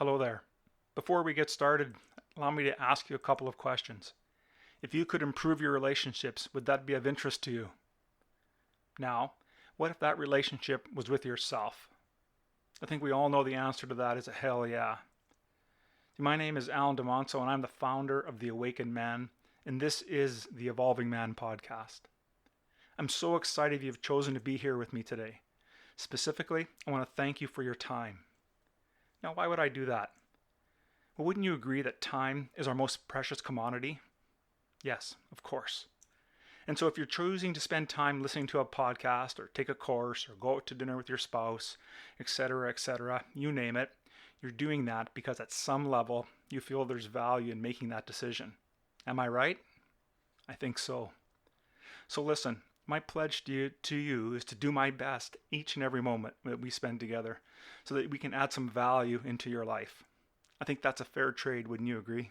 Hello there. Before we get started, allow me to ask you a couple of questions. If you could improve your relationships, would that be of interest to you? Now, what if that relationship was with yourself? I think we all know the answer to that is a hell yeah. My name is Alan DeMonso, and I'm the founder of The Awakened Man, and this is the Evolving Man podcast. I'm so excited you've chosen to be here with me today. Specifically, I want to thank you for your time. Now, why would I do that? Well, wouldn't you agree that time is our most precious commodity? Yes, of course. And so if you're choosing to spend time listening to a podcast or take a course or go out to dinner with your spouse, etc., you name it, you're doing that because at some level you feel there's value in making that decision. Am I right? I think so. So listen, my pledge to you is to do my best each and every moment that we spend together so that we can add some value into your life. I think that's a fair trade, wouldn't you agree?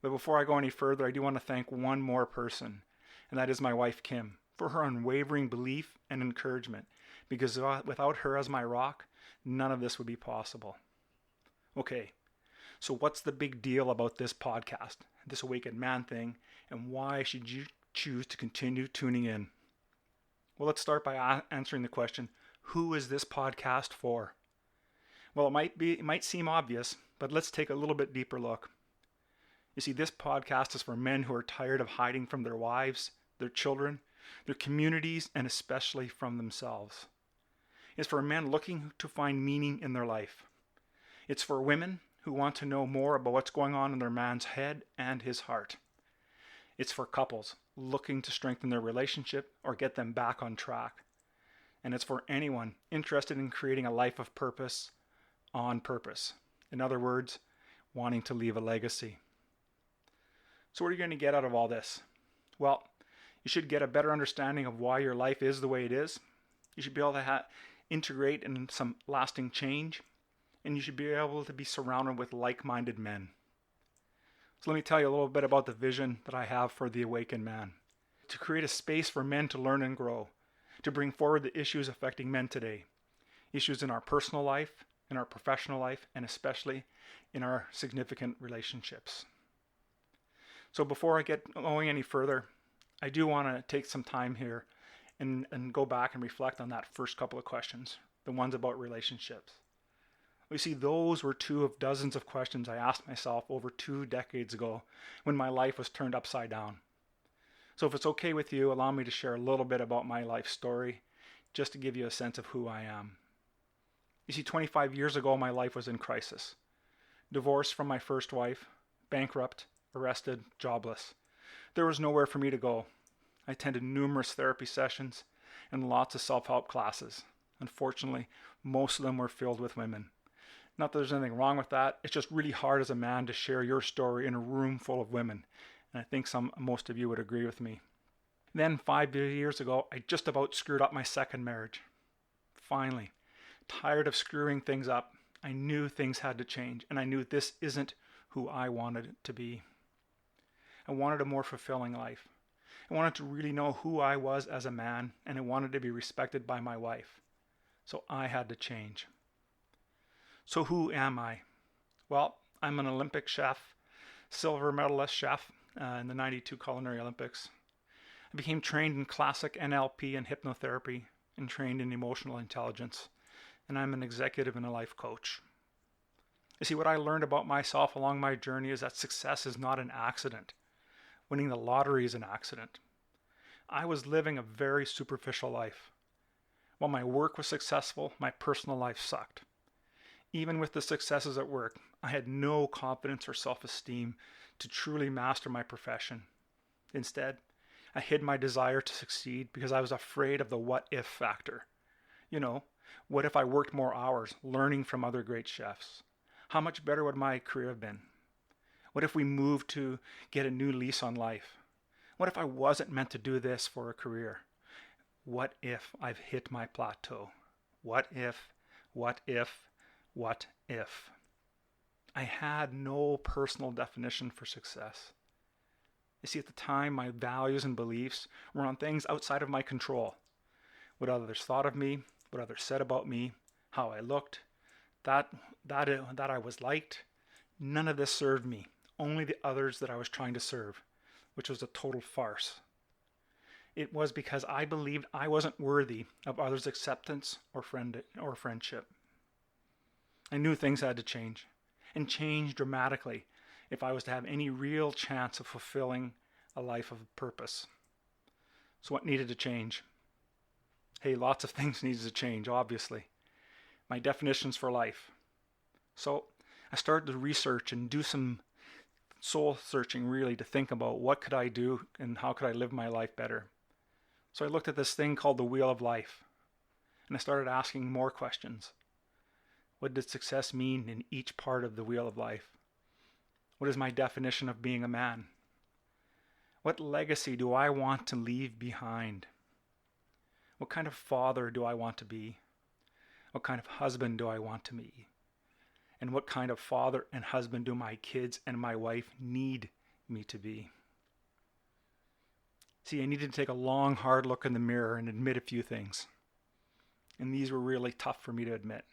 But before I go any further, I do want to thank one more person, and that is my wife, Kim, for her unwavering belief and encouragement, because without her as my rock, none of this would be possible. Okay, so what's the big deal about this podcast, this Awakened Man thing, and why should you choose to continue tuning in? Well, let's start by answering the question, who is this podcast for? Well, it might seem obvious, but let's take a little bit deeper look. You see, this podcast is for men who are tired of hiding from their wives, their children, their communities, and especially from themselves. It's for men looking to find meaning in their life. It's for women who want to know more about what's going on in their man's head and his heart. It's for couples looking to strengthen their relationship or get them back on track. And it's for anyone interested in creating a life of purpose on purpose. In other words, wanting to leave a legacy. So what are you going to get out of all this? Well, you should get a better understanding of why your life is the way it is. You should be able to integrate in some lasting change. And you should be able to be surrounded with like-minded men. So let me tell you a little bit about the vision that I have for the Awakened Man. To create a space for men to learn and grow. To bring forward the issues affecting men today. Issues in our personal life, in our professional life, and especially in our significant relationships. So before I get going any further, I do want to take some time here and go back and reflect on that first couple of questions, the ones about relationships. You see, those were two of dozens of questions I asked myself over 2 decades ago when my life was turned upside down. So if it's okay with you, allow me to share a little bit about my life story, just to give you a sense of who I am. You see, 25 years ago, my life was in crisis. Divorced from my first wife, bankrupt, arrested, jobless. There was nowhere for me to go. I attended numerous therapy sessions and lots of self-help classes. Unfortunately, most of them were filled with women. Not that there's anything wrong with that. It's just really hard as a man to share your story in a room full of women. And I think most of you would agree with me. Then 5 years ago, I just about screwed up my second marriage. Finally, tired of screwing things up, I knew things had to change, and I knew this isn't who I wanted it to be. I wanted a more fulfilling life. I wanted to really know who I was as a man, and I wanted to be respected by my wife. So I had to change. So who am I? Well, I'm an Olympic chef, silver medalist chef in the 92 Culinary Olympics. I became trained in classic NLP and hypnotherapy and trained in emotional intelligence. And I'm an executive and a life coach. You see, what I learned about myself along my journey is that success is not an accident. Winning the lottery is an accident. I was living a very superficial life. While my work was successful, my personal life sucked. Even with the successes at work, I had no confidence or self-esteem to truly master my profession. Instead, I hid my desire to succeed because I was afraid of the what-if factor. You know, what if I worked more hours learning from other great chefs? How much better would my career have been? What if we moved to get a new lease on life? What if I wasn't meant to do this for a career? What if I've hit my plateau? What if? I had no personal definition for success. You see, at the time, my values and beliefs were on things outside of my control. What others thought of me, what others said about me, how I looked, that I was liked. None of this served me, only the others that I was trying to serve, which was a total farce. It was because I believed I wasn't worthy of others' acceptance or friendship. I knew things had to change, and change dramatically if I was to have any real chance of fulfilling a life of purpose. So what needed to change? Hey, lots of things needed to change, obviously. My definitions for life. So I started to research and do some soul searching, really, to think about what could I do and how could I live my life better. So I looked at this thing called the Wheel of Life, and I started asking more questions. What did success mean in each part of the Wheel of Life? What is my definition of being a man? What legacy do I want to leave behind? What kind of father do I want to be? What kind of husband do I want to be? And what kind of father and husband do my kids and my wife need me to be? See, I needed to take a long, hard look in the mirror and admit a few things. And these were really tough for me to admit.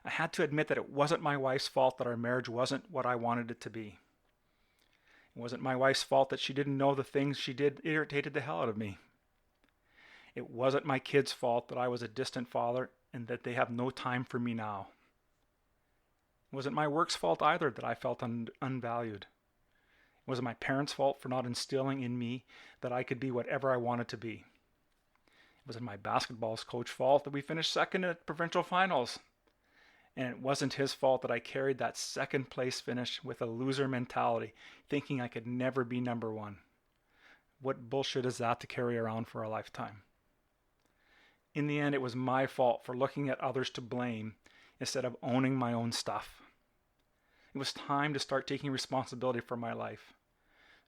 I had to admit that it wasn't my wife's fault that our marriage wasn't what I wanted it to be. It wasn't my wife's fault that she didn't know the things she did irritated the hell out of me. It wasn't my kids' fault that I was a distant father and that they have no time for me now. It wasn't my work's fault either that I felt unvalued. It wasn't my parents' fault for not instilling in me that I could be whatever I wanted to be. It wasn't my basketball coach's fault that we finished second at provincial finals. And it wasn't his fault that I carried that second place finish with a loser mentality, thinking I could never be number one. What bullshit is that to carry around for a lifetime? In the end, it was my fault for looking at others to blame instead of owning my own stuff. It was time to start taking responsibility for my life.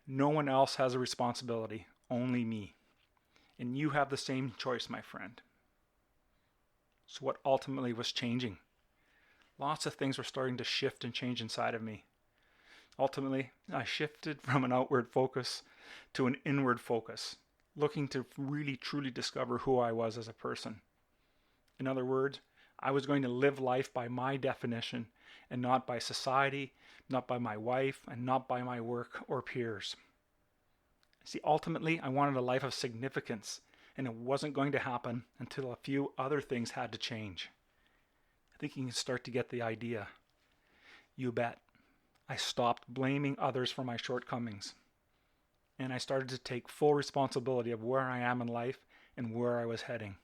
No one else has a responsibility, only me. And you have the same choice, my friend. So what ultimately was changing? Lots of things were starting to shift and change inside of me. Ultimately, I shifted from an outward focus to an inward focus, looking to really truly discover who I was as a person. In other words, I was going to live life by my definition and not by society, not by my wife, and not by my work or peers. See, ultimately, I wanted a life of significance, and it wasn't going to happen until a few other things had to change. I think you can start to get the idea. You bet. I stopped blaming others for my shortcomings, and I started to take full responsibility of where I am in life and where I was heading.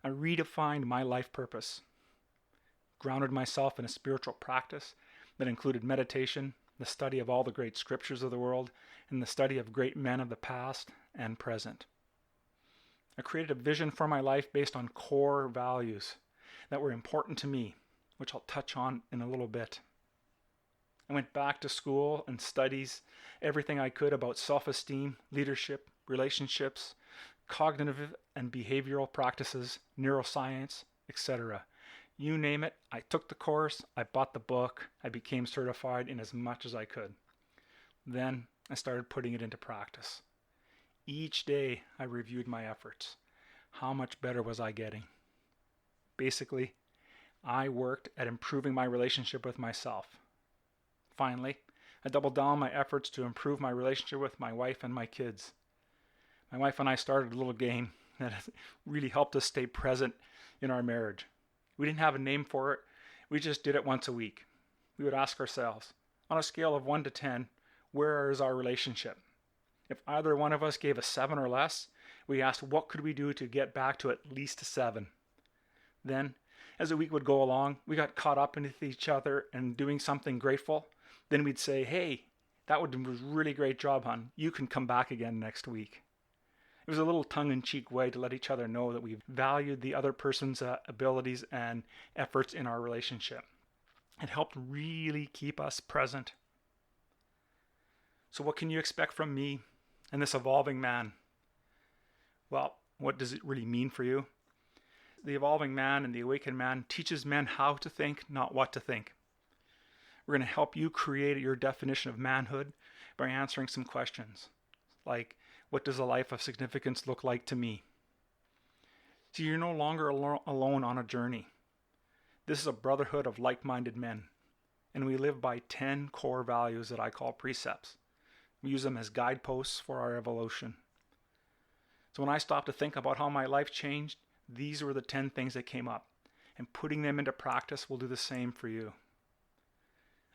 I redefined my life purpose, grounded myself in a spiritual practice that included meditation, the study of all the great scriptures of the world, and the study of great men of the past and present. I created a vision for my life based on core values that were important to me, which I'll touch on in a little bit. I went back to school and studies everything I could about self-esteem, leadership, relationships, cognitive and behavioral practices, neuroscience, etc. You name it, I took the course, I bought the book, I became certified in as much as I could. Then I started putting it into practice. Each day I reviewed my efforts. How much better was I getting? Basically, I worked at improving my relationship with myself. Finally, I doubled down on my efforts to improve my relationship with my wife and my kids. My wife and I started a little game that really helped us stay present in our marriage. We didn't have a name for it. We just did it once a week. We would ask ourselves, on a scale of 1 to 10, where is our relationship? If either one of us gave a 7 or less, we asked what could we do to get back to at least a 7. Then, as the week would go along, we got caught up with each other and doing something grateful. Then we'd say, hey, that was a really great job, hon. You can come back again next week. It was a little tongue-in-cheek way to let each other know that we valued the other person's abilities and efforts in our relationship. It helped really keep us present. So what can you expect from me and this evolving man? Well, what does it really mean for you? The evolving man and the awakened man teaches men how to think, not what to think. We're going to help you create your definition of manhood by answering some questions like, what does a life of significance look like to me? So you're no longer alone on a journey. This is a brotherhood of like-minded men, and we live by 10 core values that I call precepts. We use them as guideposts for our evolution. So when I stopped to think about how my life changed, these were the 10 things that came up, and putting them into practice will do the same for you.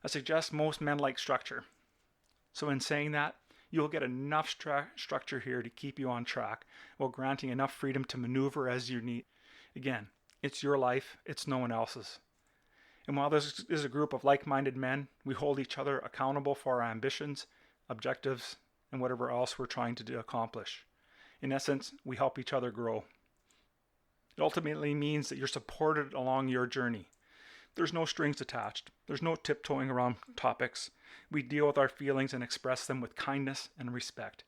I suggest most men like structure. So in saying that, you'll get enough structure here to keep you on track while granting enough freedom to maneuver as you need. Again, it's your life, it's no one else's. And while this is a group of like-minded men, we hold each other accountable for our ambitions, objectives, and whatever else we're trying to accomplish. In essence, we help each other grow. It ultimately means that you're supported along your journey. There's no strings attached. There's no tiptoeing around topics. We deal with our feelings and express them with kindness and respect,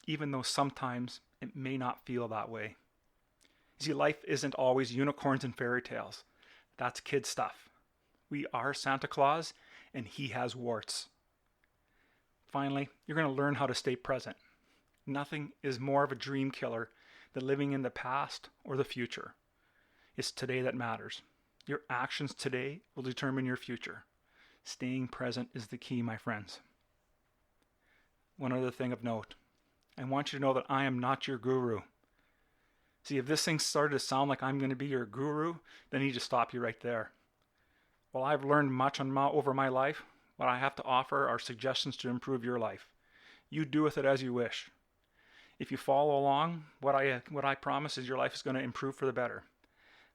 even though sometimes it may not feel that way. You see, life isn't always unicorns and fairy tales. That's kid stuff. We are Santa Claus, and he has warts. Finally, you're going to learn how to stay present. Nothing is more of a dream killer than living in the past or the future. It's today that matters. Your actions today will determine your future. Staying present is the key, my friends. One other thing of note. I want you to know that I am not your guru. See, if this thing started to sound like I'm going to be your guru, then I need to stop you right there. While I've learned much over my life, what I have to offer are suggestions to improve your life. You do with it as you wish. If you follow along, what I promise is your life is going to improve for the better.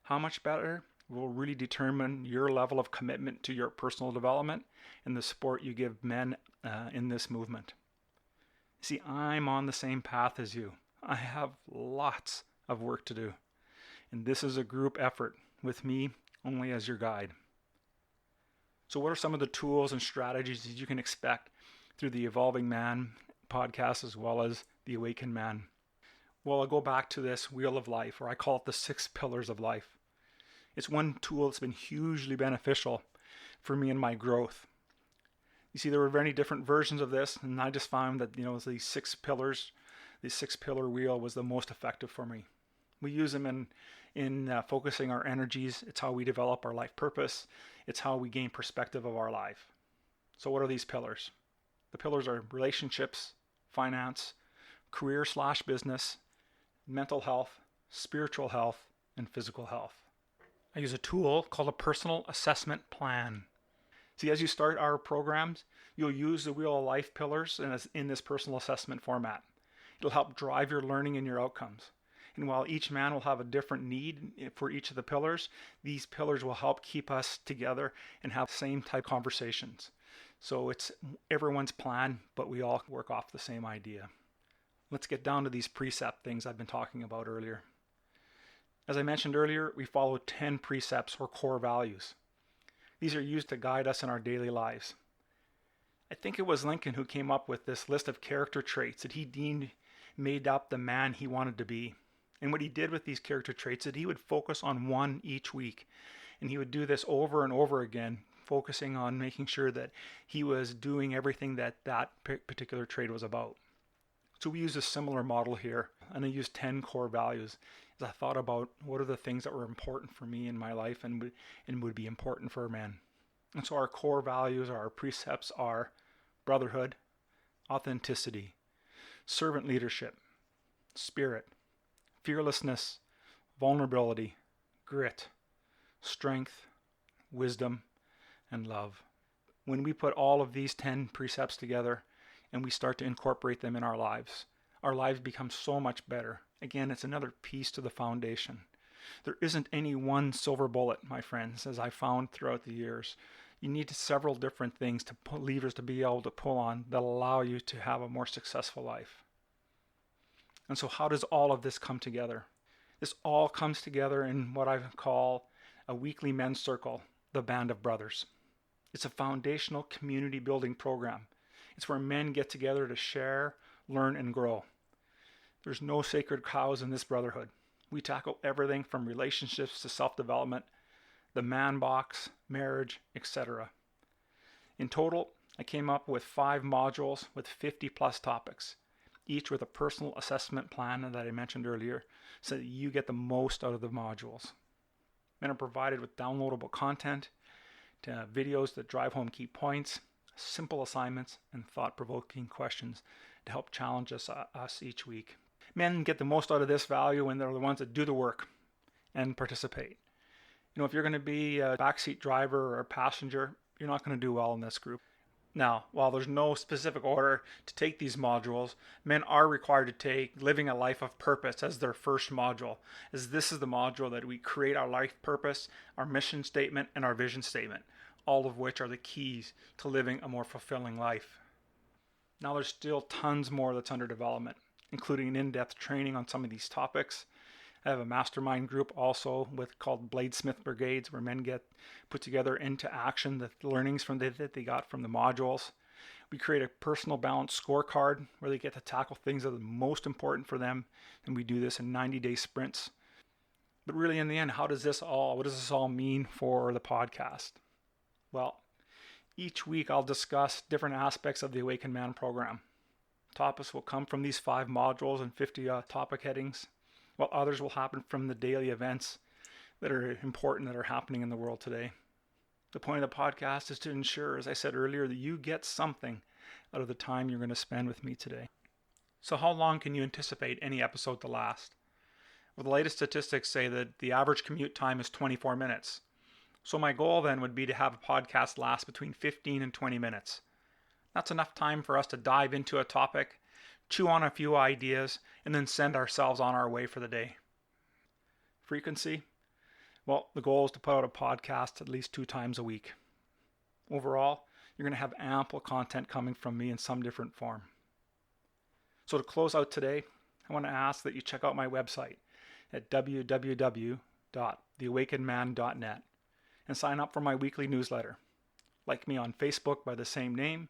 How much better will really determine your level of commitment to your personal development and the support you give men in this movement. See, I'm on the same path as you. I have lots of work to do, and this is a group effort with me only as your guide. So what are some of the tools and strategies that you can expect through the Evolving Man podcast as well as the Awakened Man? Well, I'll go back to this wheel of life, or I call it the 6 pillars of life. It's one tool that's been hugely beneficial for me in my growth. You see, there were many different versions of this, and I just found that, these 6 pillars, the 6-pillar wheel was the most effective for me. We use them in focusing our energies. It's how we develop our life purpose. It's how we gain perspective of our life. So what are these pillars? The pillars are relationships, finance, career/business, mental health, spiritual health, and physical health. I use a tool called a personal assessment plan. See, as you start our programs, you'll use the Wheel of Life pillars in this personal assessment format. It'll help drive your learning and your outcomes. And while each man will have a different need for each of the pillars, these pillars will help keep us together and have the same type of conversations. So it's everyone's plan, but we all work off the same idea. Let's get down to these precept things I've been talking about earlier. As I mentioned earlier, we follow 10 precepts or core values. These are used to guide us in our daily lives. I think it was Lincoln who came up with this list of character traits that he deemed made up the man he wanted to be. And what he did with these character traits is that he would focus on one each week. And he would do this over and over again, focusing on making sure that he was doing everything that particular trait was about. So we use a similar model here, and I used 10 core values as I thought about what are the things that were important for me in my life and would be important for men. And so our core values, our precepts are brotherhood, authenticity, servant leadership, spirit, fearlessness, vulnerability, grit, strength, wisdom, and love. When we put all of these 10 precepts together and we start to incorporate them in our lives become so much better. Again, it's another piece to the foundation. There isn't any one silver bullet, my friends, as I found throughout the years. You need several different things to pull levers to be able to pull on that allow you to have a more successful life. And so how does all of this come together? This all comes together in what I call a weekly men's circle, the Band of Brothers. It's a foundational community building program. It's where men get together to share, learn, and grow. There's no sacred cows in this brotherhood. We tackle everything from relationships to self-development, the man box, marriage, etc. In total, I came up with 5 modules with 50 plus topics, each with a personal assessment plan that I mentioned earlier, so that you get the most out of the modules. Men are provided with downloadable content, videos that drive home key points, simple assignments, and thought-provoking questions to help challenge us each week. Men get the most out of this value when they're the ones that do the work and participate. If you're going to be a backseat driver or a passenger, you're not going to do well in this group. Now, while there's no specific order to take these modules, men are required to take Living a Life of Purpose as their first module, as this is the module that we create our life purpose, our mission statement, and our vision statement, all of which are the keys to living a more fulfilling life. Now, there's still tons more that's under development, including an in-depth training on some of these topics. I have a mastermind group also called Bladesmith Brigades, where men get put together into action the learnings that they got from the modules. We create a personal balance scorecard where they get to tackle things that are the most important for them, and we do this in 90-day sprints. But really, in the end, what does this all mean for the podcast? Well, each week I'll discuss different aspects of the Awakened Man program. Topics will come from these 5 modules and 50 topic headings, while others will happen from the daily events that are important that are happening in the world today. The point of the podcast is to ensure, as I said earlier, that you get something out of the time you're going to spend with me today. So how long can you anticipate any episode to last? Well, the latest statistics say that the average commute time is 24 minutes. So my goal then would be to have a podcast last between 15 and 20 minutes. That's enough time for us to dive into a topic, chew on a few ideas, and then send ourselves on our way for the day. Frequency? Well, the goal is to put out a podcast at least 2 times a week. Overall, you're going to have ample content coming from me in some different form. So to close out today, I want to ask that you check out my website at www.theawakenedman.net and sign up for my weekly newsletter. Like me on Facebook by the same name,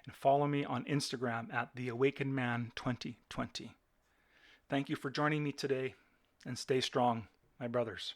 and follow me on Instagram at theawakenedman2020. Thank you for joining me today, and stay strong, my brothers.